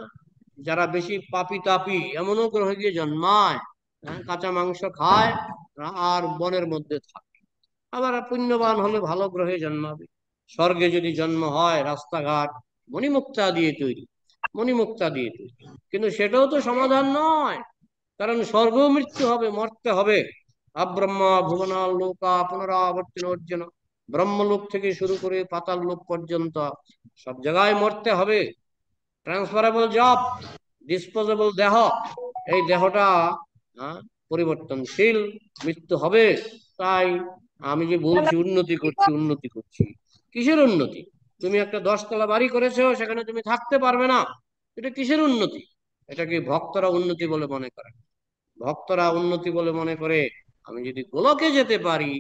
যারা বেশি পাপি তাপি এমনও গ্রহে গিয়ে জন্মায়, হ্যাঁ, কাঁচা মাংস খায় আর বনের মধ্যে থাকে। আবার পুণ্যবান হলে ভালো গ্রহে জন্মাবে। স্বর্গে যদি জন্ম হয়, রাস্তাঘাট মণিমুক্তা দিয়ে তৈরি, মণিমুক্তা দিয়ে তৈরি। কিন্তু সেটাও তো সমাধান নয়, কারণ স্বর্গ মৃত্যু হবে, মরতে হবে। আব্রহ্মা ভুবনা লোকা পুনরাবর্তিন অর্জুন, ব্রহ্মলোক থেকে শুরু করে পাতাল লোক পর্যন্ত সব জায়গায় মরতে হবে। ট্রান্সফারেবল জব, ডিসপোজেবল দেহ, এই দেহটা আহ, পরিবর্তনশীল, মৃত্যু হবে। তাই আমি যে বলছি উন্নতি করছি, উন্নতি করছি, কিসের উন্নতি? তুমি একটা 10 তলা বাড়ি করেছো, সেখানে তুমি থাকতে পারবে না, এটা কিসের উন্নতি? এটা কি ভক্তরা উন্নতি বলে মনে করে? ভক্তরা উন্নতি বলে মনে করে আমি যদি গোলকে যেতে পারি,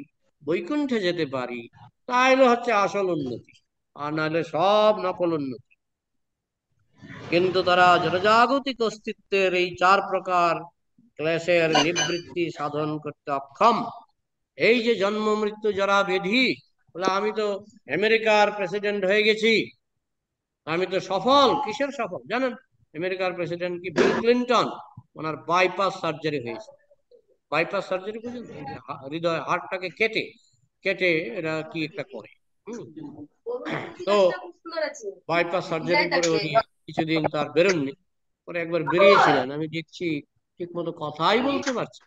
বৈকুণ্ঠে যেতে পারি, তাহলে হচ্ছে আসল উন্নতি, আর নাহলে সব নকল উন্নতি। কিন্তু তারা জনজাগতিক অস্তিত্বের এই 4 প্রকার ক্লেশের নিবৃত্তি সাধন করতে অক্ষম। এই যে জন্ম মৃত্যু জরা ব্যাধি, বলে আমি তো আমেরিকার প্রেসিডেন্ট হয়ে গেছি, আমি তো সফল। কিসের সফল জানেন? আমেরিকার প্রেসিডেন্ট কি বিল ক্লিন্টন, ওনার বাইপাস সার্জারি হয়েছে। বাইপাস সার্জারি বুঝলেন তো? হৃদয় হার্টটাকে কেটে কেটে এরা কি একটা করে। হুম। তো বাইপাস সার্জারি করে উনি কিছুদিন তার বেরোননি, পরে একবার বেরিয়েছিলেন, আমি দেখছি ঠিক মতো কথাই বলতে পারছে,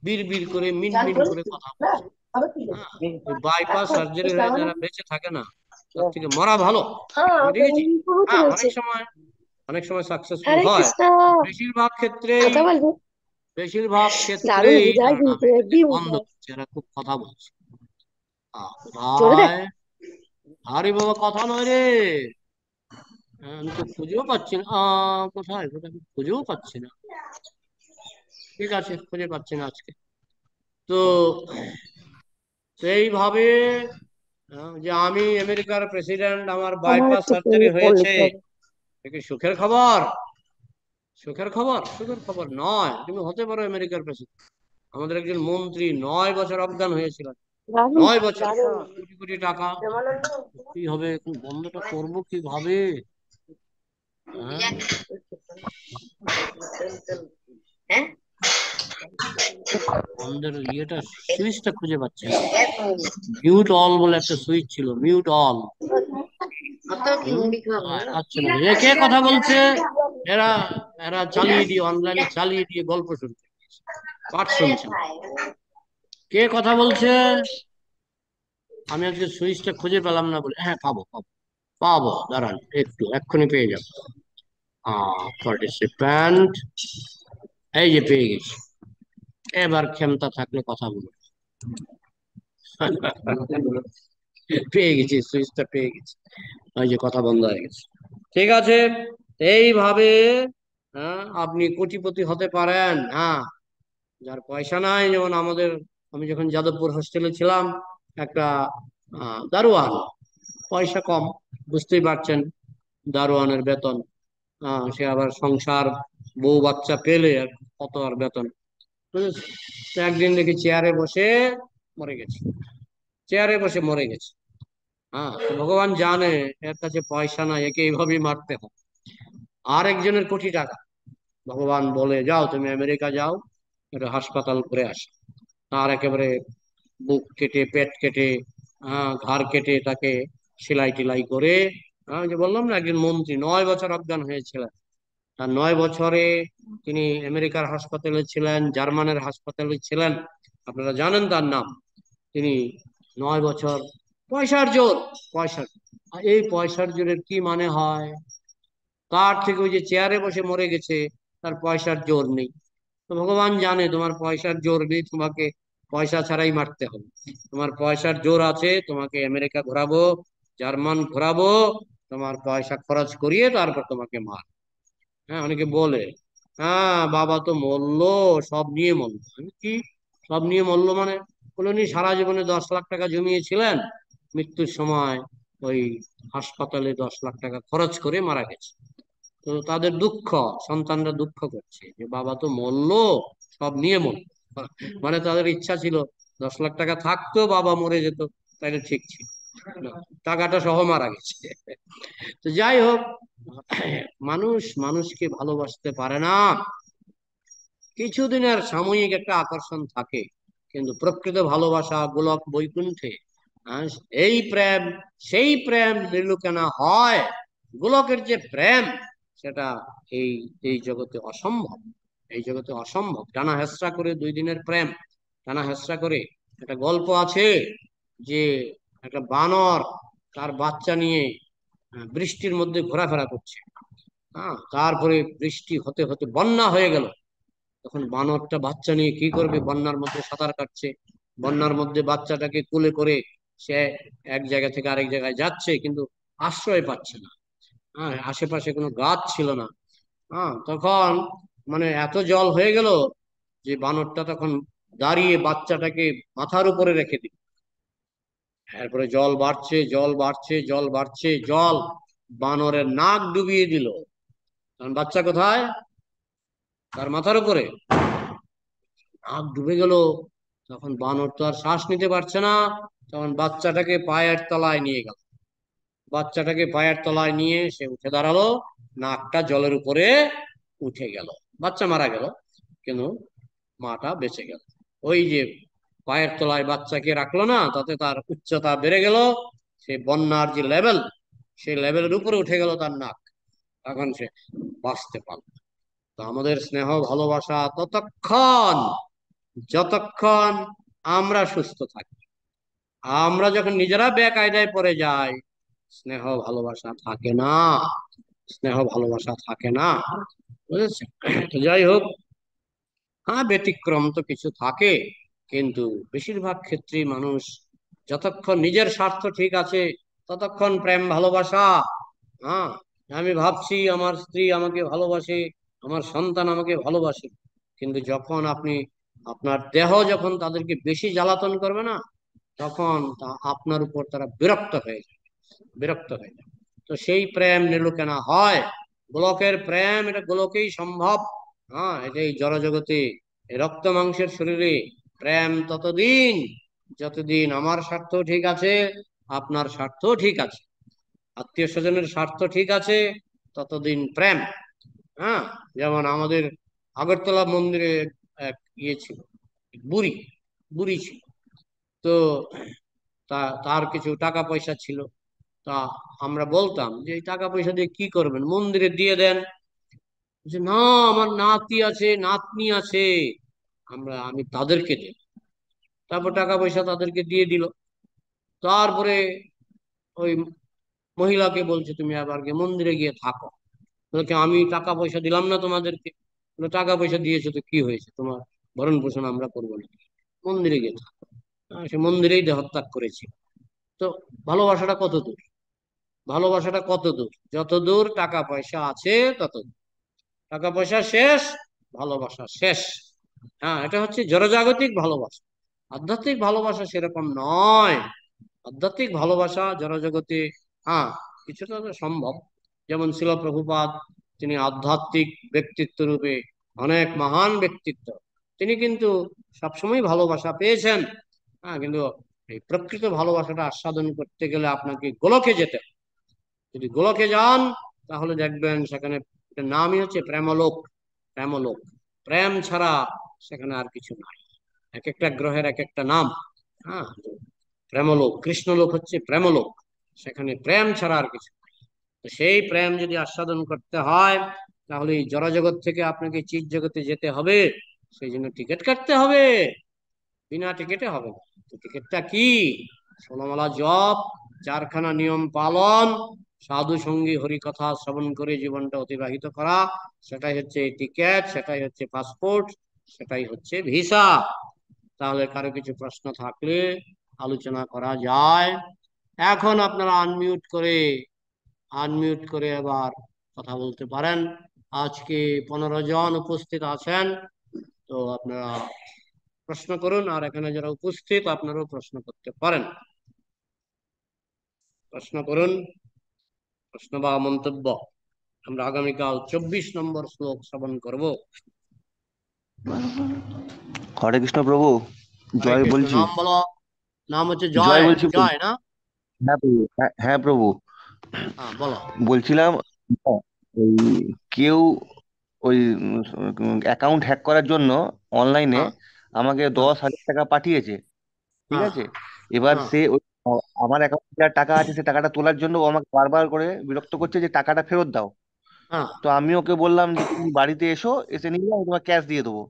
বীর বীর করে মিনমিন করে কথা বলছে। হ্যাঁ, বাইপাস সার্জারি হয়ে যারা বেঁচে থাকে না, তার থেকে মরা ভালো, আমি দেখেছি। হ্যাঁ, অনেক সময় সাকসেসফুল হরে হয়, কৃষ্ণ। বেশিরভাগ ক্ষেত্রেই, কথা বলবো। বেশিরভাগ দারুণ ক্ষেত্রেই হৃদয় তার কিন্তু নামে হেব্বি বন্ধ হৃদয়। করছে, এরা খুব কথা বলছে। জোরে দেখ। কোথায়? আরে বাবা, কথা নয় রে, আমি তো খুঁজেও পাচ্ছি না। কোথায় কোথায় আমি খুঁজেও পাচ্ছি না। ঠিক আছে, খুঁজে পাচ্ছি না আজকে। তো সেইভাবে যে আমি আমেরিকার প্রেসিডেন্ট, আমার আমার বাইপাস একটু সার্জারি পড় হয়েছে, লিখতে হবে। এটা কি সুখের খবর? সুখের খবর? সুখের খবর নয়। তুমি হতে পারো আমেরিকার প্রেসিডেন্ট। আমাদের একজন মন্ত্রী 9 বছর অজ্ঞান হয়েছিলেন, দারুণ 9 বছর, দারুণ। কোটি কোটি টাকা। কি হবে এখন, বন্ধটা করবো কিভাবে? হ্যাঁ, হ্যাঁ, বন্ধের ইয়েটা, সুইচটা খুঁজে পাচ্ছি না। মিউট অল বলে একটা সুইচ ছিল, মিউট অল। আচ্ছা না, এ কে কথা বলছে? এরা এরা চালিয়ে দিয়ে, অনলাইনে চালিয়ে দিয়ে গল্প শুরু করে দিয়েছে। পাঠ শুনছে না। কে কথা বলছে? আমি আজকে সুইচটা খুঁজে পেলাম না বলে, হ্যাঁ পাবো পাবো পাবো, দাঁড়ান একটু, এক্ষুনি পেয়ে যাবো। পার্টিসিপ্যান্ট, এই যে পেয়ে গেছি। এবার ক্ষমতা থাকলে কথা বলুন। পেয়ে গেছি, সুইচটা পেয়ে গেছি, ওই যে কথা বন্ধ হয়ে গেছে। ঠিক আছে, এইভাবে আপনি কোটিপতি হতে পারেন। হ্যাঁ, যার পয়সা নাই, যেমন আমাদের, আমি যখন যাদবপুর হোস্টেলে ছিলাম, একটা দারোয়ান, পয়সা কম, বুঝতেই পারছেন, দারোয়ানের বেতন, সে আবার সংসার, বউ বাচ্চা পেলে আর কত আর বেতন, বুঝেছ? তো একদিন দেখি চেয়ারে বসে মরে গেছে। চেয়ারে বসে মরে গেছে। হ্যাঁ, তো ভগবান জানে এর কাছে পয়সা নাই, একে এইভাবেই মারতে হবে। আর একজনের কোটি টাকা, ভগবান বলে যাও তুমি আমেরিকা যাও, একটা হাসপাতাল করে আসো। তার একেবারে বুক কেটে পেট কেটে ঘাড় কেটে তাকে সেলাই টিলাই করে, আমি যে বললাম না একজন মন্ত্রী 9 বছর অজ্ঞান হয়েছিলেন, আর 9 বছরে তিনি আমেরিকার হাসপাতালে ছিলেন, জার্মানের হাসপাতালে ছিলেন, আপনারা জানেন তার নাম। তিনি 9 বছর পয়সার জোর, পয়সার, আর এই পয়সার জোরের কি মানে হয়? তার থেকে ওই যে চেয়ারে বসে মরে গেছে, তার পয়সার জোর নেই। তো ভগবান জানে তোমার পয়সার জোর নেই, তোমাকে পয়সা ছাড়াই মারতে হবে। তোমার পয়সার জোর আছে, তোমাকে আমেরিকা ঘোরাবো, জার্মান ঘোরাবো, তোমার পয়সা খরচ করিয়ে তারপর তোমাকে মার। হ্যাঁ, অনেকে বলে হ্যাঁ বাবা তো মরলো, সব নিয়ে মরলো। আমি কি সব নিয়ে মরলো মানে? বলে উনি সারা জীবনে 10 লাখ টাকা জমিয়েছিলেন, মৃত্যুর সময় ওই হাসপাতালে 10 লাখ টাকা খরচ করে মারা গেছে। তো তাদের দুঃখ, সন্তানরা দুঃখ করছে যে বাবা তো মরলো, সব নিয়ে মরলো। মানে তাদের ইচ্ছা ছিল 10 লাখ টাকা থাকতো, বাবা মরে যেত, তাইলে ঠিক ছিল। না, টাকাটা সহ মারা গেছে। তো যাই হোক, মানুষ মানুষকে ভালোবাসতে পারে না। কিছুদিনের সাময়িক একটা আকর্ষণ থাকে, কিন্তু প্রকৃত ভালোবাসা গোলক বৈকুণ্ঠে, আহ, এই প্রেম, সেই প্রেম নির্লুকেনা হয়। গোলকের যে প্রেম, সেটা এই এই জগতে অসম্ভব। এই জগতে অসম্ভব। টানা হেসরা করে 2 দিনের প্রেম, টানা হেসরা করে। একটা গল্প আছে যে একটা বানর তার বাচ্চা নিয়ে বৃষ্টির মধ্যে ঘোরাফেরা করছে। হ্যাঁ, তারপরে বৃষ্টি হতে হতে বন্যা হয়ে গেল। তখন বানরটা বাচ্চা নিয়ে কি করবে, বন্যার মধ্যে সাঁতার কাটছে, বন্যার মধ্যে বাচ্চাটাকে কোলে করে সে এক জায়গা থেকে আরেক জায়গায় যাচ্ছে, কিন্তু আশ্রয় পাচ্ছে না। হ্যাঁ, আশেপাশে কোনো গাছ ছিল না। হ্যাঁ, তখন মানে এত জল হয়ে গেল যে বানরটা তখন দাঁড়িয়ে বাচ্চাটাকে মাথার উপরে রেখে দিল। এরপরে জল বাড়ছে, জল বাড়ছে, জল বাড়ছে, জল বানরের নাক ডুবিয়ে দিল। তখন বাচ্চা কোথায়? তার মাথার উপরে। নাক ডুবে গেল। তখন বানর তো আর শ্বাস নিতে পারছে না। তখন বাচ্চাটাকে পায়ের তলায় নিয়ে গেল। বাচ্চাটাকে পায়ের তলায় নিয়ে সে উঠে দাঁড়ালো, নাকটা জলের উপরে উঠে গেল। বাচ্চা মারা গেল, কিন্তু মাটা বেঁচে গেল। ওই যে পায়ের তলায় বাচ্চাকে রাখলো না, তাতে তার উচ্চতা বেড়ে গেল, সে বন্যার যে লেভেল, সেই লেভেলের উপরে উঠে গেল তার নাক। তখন সে বাঁচতে পারল। তো আমাদের স্নেহ ভালোবাসা ততক্ষণ যতক্ষণ আমরা সুস্থ থাকি। আমরা যখন নিজেরা বেকায়দায় পড়ে যাই, স্নেহ ভালোবাসা থাকে না, স্নেহ ভালোবাসা থাকে না। বুঝেছেন? তো যাই হোক, হ্যাঁ ব্যতিক্রম তো কিছু থাকে, কিন্তু বেশিরভাগ ক্ষেত্রেই মানুষ যতক্ষণ নিজের স্বার্থ ঠিক আছে, ততক্ষণ প্রেম ভালোবাসা। হ্যাঁ, আমি ভাবছি আমার স্ত্রী আমাকে ভালোবাসে, আমার সন্তান আমাকে ভালোবাসে, কিন্তু যখন আপনি আপনার দেহ যখন তাদেরকে বেশি জ্বালাতন করবে না, তখন আপনার উপর তারা বিরক্ত হয়ে যায়, বিরক্ত হয়ে যায়। তো সেই প্রেম নির্লুকেনা হয়। গোলকের প্রেম, এটা গোলকেই সম্ভব। হ্যাঁ, এটা এই জড়জগতে, এই রক্ত মাংসের শরীরে প্রেম ততদিন যতদিন আমার স্বার্থ ঠিক আছে, আপনার স্বার্থ ঠিক আছে, আত্মীয় স্বজনের স্বার্থ ঠিক আছে, ততদিন প্রেম। হ্যাঁ, যেমন আমাদের আগরতলা মন্দিরে এক ইয়ে ছিল, বুড়ি, বুড়ি ছিল। তো তার কিছু টাকা পয়সা ছিল। তা আমরা বলতাম যে এই টাকা পয়সা দিয়ে কি করবেন, মন্দিরে দিয়ে দেন। যে না, আমার নাতি আছে, নাতনি আছে, আমি তাদেরকে দেব। তারপর টাকা পয়সা তাদেরকে দিয়ে দিল। তারপরে ওই মহিলাকে বলছে তুমি আবার গিয়ে মন্দিরে গিয়ে থাকো। বলছে আমি টাকা পয়সা দিলাম না তোমাদেরকে। বলে, টাকা পয়সা দিয়েছো তো কি হয়েছে, তোমার ভরণ পোষণ আমরা করবো না, মন্দিরে গিয়ে থাকো। সে মন্দিরেই দেহত্যাগ করেছে। তো ভালোবাসাটা কত দূর? ভালোবাসাটা কত দূর? যত দূর টাকা পয়সা আছে তত দূর। টাকা পয়সা শেষ, ভালোবাসা শেষ। হ্যাঁ, এটা হচ্ছে জড়জাগতিক ভালোবাসা। আধ্যাত্মিক ভালোবাসা সেরকম নয়। আধ্যাত্মিক ভালোবাসা জড়জগতে, হ্যাঁ, কিছুটা তো সম্ভব। যেমন ছিল প্রভুপাদ, তিনি আধ্যাত্মিক ব্যক্তিত্ব রূপে অনেক মহান ব্যক্তিত্ব, তিনি কিন্তু সবসময় ভালোবাসা পেয়েছেন। হ্যাঁ, কিন্তু এই প্রকৃত ভালোবাসাটা আস্বাদন করতে গেলে আপনাকে গোলকে যেতে হবে। যদি গোলকে যান তাহলে দেখবেন সেখানে নামই হচ্ছে প্রেমলোক। প্রেমলোক, প্রেম ছাড়া সেখানে আর কিছু নাই। এক একটা গ্রহের এক একটা নাম। হ্যাঁ, প্রেমলোক, কৃষ্ণলোক হচ্ছে প্রেমলোক, সেখানে প্রেম ছাড়া আর কিছু নাই। তো সেই প্রেম যদি আস্বাদন করতে হয় তাহলে এই জড়জগৎ থেকে আপনাকে চিৎ জগতে যেতে হবে। সেই জন্য টিকিট কাটতে হবে, বিনা টিকিটে হবে না। তো টিকিটটা কি? 16 মালা জপ, 4খানা নিয়ম পালন, সাধু সঙ্গী হরিকথা শ্রবণ করে জীবনটা অতিবাহিত করা, সেটাই হচ্ছে টিকিট, সেটাই হচ্ছে পাসপোর্ট, সেটাই হচ্ছে ভিসা। তাহলে কারো কিছু প্রশ্ন থাকলে আলোচনা করা যায়। এখন আপনারা আনমিউট করে আবার কথা বলতে পারেন। আজকে 15 জন উপস্থিত আছেন, তো আপনারা প্রশ্ন করুন, আর এখানে যারা উপস্থিত আপনারাও প্রশ্ন করতে পারেন। প্রশ্ন করুন, প্রশ্ন বা মন্তব্য। আমরা আগামীকাল 24 নম্বর শ্লোক শ্রবণ করব। হরে কৃষ্ণ প্রভু। হরে জয় কৃষ্ণ। বলছি। নাম বলো। নাম হচ্ছে জয় জয়। বলছি প্রভু। জয় না? হ্যাঁ প্রভু, হ্যাঁ হ্যাঁ প্রভু। হ্যাঁ, বলো। বলছিলাম ওই কেউ ওই অ্যাকাউন্ট হ্যাক করার জন্য অনলাইনে হ্যাঁ, আমাকে হ্যাঁ, 10,000 টাকা পাঠিয়েছে। ঠিক হ্যাঁ, আছে, এবার হ্যাঁ, সে ওই আমার অ্যাকাউন্টে যা টাকা আছে সে টাকাটা তোলার জন্য ও আমাকে বারবার করে বিরক্ত করছে যে টাকাটা ফেরত দাও। হ্যাঁ, তো আমি ওকে বললাম যে তুমি বাড়িতে এসো, এসে নিলে আমি তোমার ক্যাশ দিয়ে দেবো।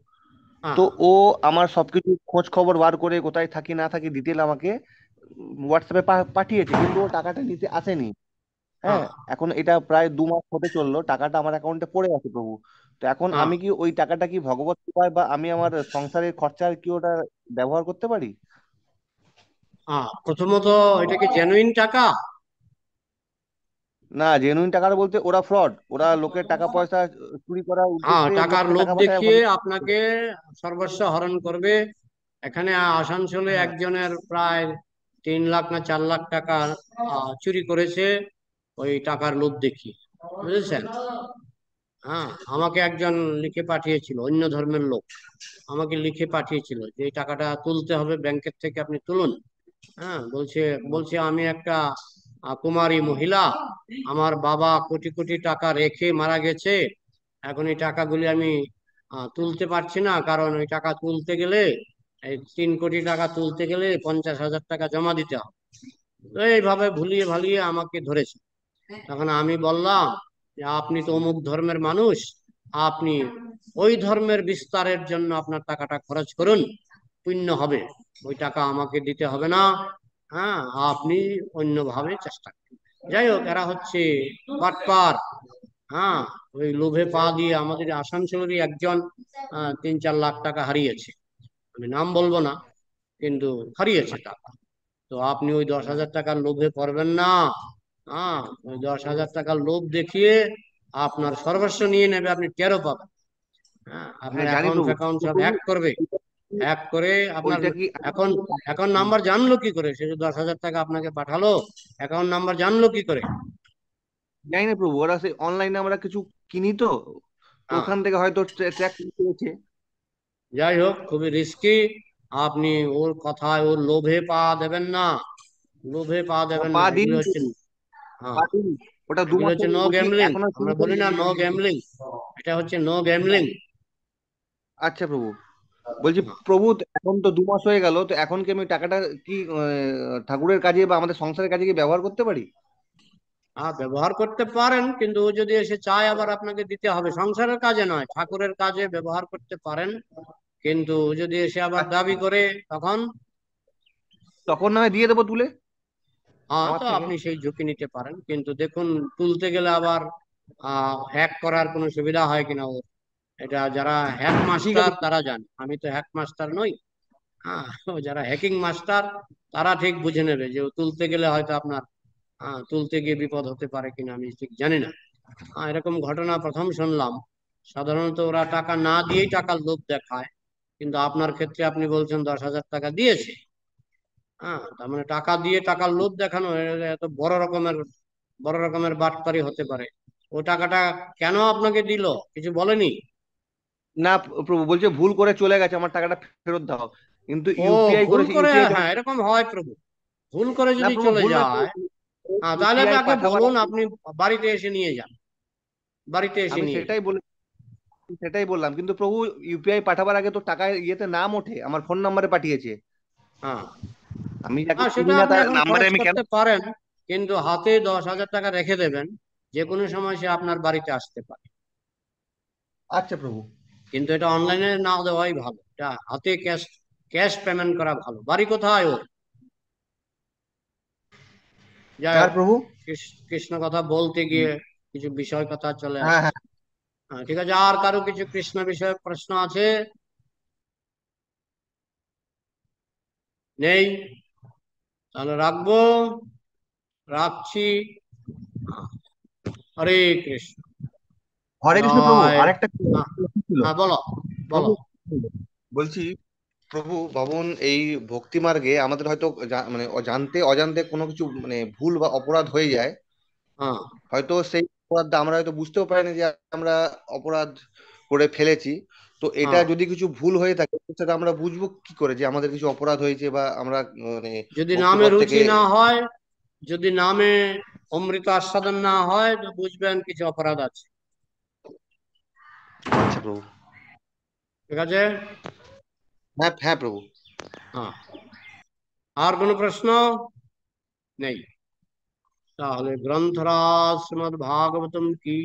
হ্যাঁ, তো ও আমার সবকিছু খোঁজ খবর বার করে কোথায় থাকি না থাকি ডিটেল আমাকে হোয়াটসঅ্যাপে পাঠিয়েছে, কিন্তু ও টাকাটা নিতে আসেনি। হ্যাঁ, হ্যাঁ, এখন এটা প্রায় 2 মাস হতে চললো, টাকাটা আমার অ্যাকাউন্টে পড়ে আছে প্রভু। তো এখন হ্যাঁ, আমি কি ওই টাকাটা কি ভগবত কৃপায় বা আমি আমার সংসারের খরচার কি ওটা ব্যবহার করতে পারি? হ্যাঁ। প্রথমত, এটা কি জেনুইন টাকা? না, জেনুইন টাকাটা বলতে ওরা ফ্রড, ওরা লোকের টাকা পয়সা চুরি করার হ্যাঁ, উদ্দেশ্যে টাকার লোককে লোভ টাকা পয়সা দেখিয়ে আপনাকে সর্বস্ব হরণ করবে। এখানে আসানসোলে হ্যাঁ একজনের প্রায় 3 লাখ না 4 লাখ টাকা চুরি করেছে ওই টাকার লোভ দেখিয়ে। বুঝেছেন? হ্যাঁ, আমাকে একজন লিখে পাঠিয়েছিল, অন্য ধর্মের লোক আমাকে লিখে পাঠিয়েছিল যে এই টাকাটা তুলতে হবে ব্যাংকের থেকে, আপনি তুলুন। হ্যাঁ, বলছে বলছে আমি একটা কুমারী মহিলা, আমার বাবা কোটি কোটি টাকা রেখে মারা গেছে, এখন এই টাকাগুলি আমি তুলতে পারছি না, কারণ ওই টাকা তুলতে গেলে, এই 3 কোটি টাকা তুলতে গেলে 50,000 টাকা জমা দিতে হবে। তো এইভাবে ভুলিয়ে ভালিয়ে আমাকে ধরেছে। তখন আমি বললাম যে আপনি তো অমুক ধর্মের মানুষ, আপনি ওই ধর্মের বিস্তারের জন্য আপনার টাকাটা খরচ করুন, পুণ্য হবে, ওই টাকা আমাকে দিতে হবে না। হ্যাঁ, আপনি অন্যভাবে চেষ্টা করুন। যাই হোক, এরা হচ্ছে বাটপার। হ্যাঁ, ওই লোভে পা দিয়ে আমাদের আসানসোলেরই একজন 3-4 লাখ টাকা হারিয়েছে। আমি নাম বলবো না, কিন্তু হারিয়েছে টাকা। তো আপনি ওই 10,000 টাকার লোভে পড়বেন না। হ্যাঁ, ওই 10,000 টাকার লোভ দেখিয়ে আপনার সর্বস্ব নিয়ে নেবে, আপনি টেরও পাবেন। হ্যাঁ, আপনার হ্যাঁ জানি অ্যাকাউন্ট প্রভু। ফ্যাকাউন্ট তো সব প্রভু হ্যাক করবে। হ্যাক করে আপনার ওইটা কি অ্যাকাউন্ট অ্যাকাউন্ট নাম্বার জানলো কি করে? সে যে 10,000 টাকা আপনাকে পাঠালো, অ্যাকাউন্ট নাম্বার জানলো কি করে? জানি না প্রভু, ওরা সেই অনলাইনে আমরা কিছু কিনি তো, তো হ্যাঁ, ওখান থেকে হয়তো ট্র্যাক করেছে। যাই হোক, খুবই রিস্কি। আপনি ওর কথায়, ওর লোভে পা দেবেন না। লোভে পা দেবেন পা না, দিন, এগুলো হচ্ছে। হ্যাঁ, পা দিন। ওটা দু এগুলো মাস হচ্ছে হলো নো বলছি, গ্যামলিং। এখনো শুরু আমরা বলি করিনি। না নো গ্যামলিং, এটা হচ্ছে নো গ্যামলিং। আচ্ছা প্রভু, বলছি প্রভু এখন তো 2 মাস হয়ে গেল, তো এখন কি আমি টাকাটা কি ঠাকুরের কাজে বা আমাদের সংসারের কাজে কি ব্যবহার করতে পারি? হ্যাঁ, ব্যবহার করতে পারেন, কিন্তু ও যদি এসে চায় আবার আপনাকে দিতে হবে, সংসারের কাজে নয়, ঠাকুরের কাজে ব্যবহার করতে পারেন। কিন্তু ও যদি এসে আবার আচ্ছা, দাবি করে, তখন তখন না হয় দিয়ে দেবো তুলে হ্যাঁ, আমার তো থেকে। আপনি সেই ঝুঁকি নিতে পারেন। কিন্তু দেখুন, তুলতে গেলে আবার হ্যাক করার কোনো সুবিধা হয় কিনা ওর, এটা যারা হ্যাক ঠিক মাস্টার আছে। তারা জানে, আমি তো হ্যাক মাস্টার নই। হ্যাঁ, ও যারা হ্যাকিং মাস্টার তারা ঠিক বুঝে নেবে যে ও তুলতে গেলে হয়তো আপনার তুলতে গিয়ে বিপদ হতে পারে কিনা, আমি ঠিক জানি না। এরকম ঘটনা প্রথম শুনলাম। সাধারণত ওরা টাকা না দিয়েই টাকার লোভ দেখায়, কিন্তু আপনার ক্ষেত্রে আপনি বলছেন 10,000 টাকা দিয়েছে। হ্যাঁ, তার মানে টাকা দিয়ে টাকার লোভ দেখানো এত বড় রকমের বাটপারি হতে পারে। ও টাকাটা কেন আপনাকে দিল, কিছু বলেনি? না প্রভু, বলছে ভুল করে চলে গেছে, আমার টাকাটা ফেরত দাও। কিন্তু ও ইউপিআই ভুল করেছে, করে, ইউপিআই হ্যাঁ এরকম হয় প্রভু, ভুল করে না যদি প্রভু চলে ভুল নয় যায়, প্রভু, হ্যাঁ তাহলে ইউপিআই তাকে পাঠাবার বলুন আগে আপনি বাড়িতে এসে নিয়ে যান, বাড়িতে এসে আমি নিয়ে যান। সেটাই বললাম, কিন্তু প্রভু ইউপিআই পাঠাবার আগে তো টাকা ইয়েতে নাম ওঠে, আমার ফোন নাম্বারে পাঠিয়েছে, হ্যাঁ আমি যাকে হ্যাঁ, সেটা চিনি না আপনি তার এখন নাম্বারে খরচ আমি কেন। করতে পারেন, কিন্তু হাতে 10,000 টাকা রেখে দেবেন, যে কোনো সময় সে আপনার বাড়িতে আসতে পারে। আচ্ছা প্রভু। কিন্তু এটা অনলাইনে না দেওয়াই ভালো, এটা হাতে ক্যাশ, ক্যাশ পেমেন্ট করা ভালো। বাড়ি কোথায় ওর? যাই কার হোক, প্রভু? কৃষ্ণ কথা বলতে গিয়ে কিছু বিষয় কথা চলে হ্যাঁ আসছে। হ্যাঁ। হ্যাঁ ঠিক আছে, আর কারো কিছু কৃষ্ণ বিষয়ক প্রশ্ন আছে? নেই? তাহলে রাখবো, রাখছি। হরে কৃষ্ণ। হরে কৃষ্ণ প্রভু, জয়। আরেকটা হ্যাঁ প্রশ্ন ছিল হ্যাঁ, বলো প্রভু। বলো। বলছি প্রভু, ভাবুন এই ভক্তি মার্গে আমাদের হয়তো মানে জানতে অজান্তে কোনো কিছু মানে ভুল বা অপরাধ হয়ে যায়, হ্যাঁ হয়তো সেই অপরাধটা আমরা হয়তো বুঝতেও পারিনি যে আমরা অপরাধ করে ফেলেছি। তো এটা হ্যাঁ, যদি কিছু ভুল হয়ে থাকে সেটা আমরা বুঝবো কি করে যে আমাদের কিছু অপরাধ হয়েছে, বা আমরা মানে যদি নামে ভক্তিপথ থেকে। রুচি না হয়, যদি নামে অমৃত আস্বাদন না হয়, তো বুঝবেন কিছু অপরাধ আছে। আচ্ছা প্রভু। ঠিক আছে। হ্যাঁ হ্যাঁ প্রভু। হ্যাঁ, আর কোনো প্রশ্ন? নেই? তাহলে গ্রন্থরাজ শ্রীমদ্ ভাগবতম কি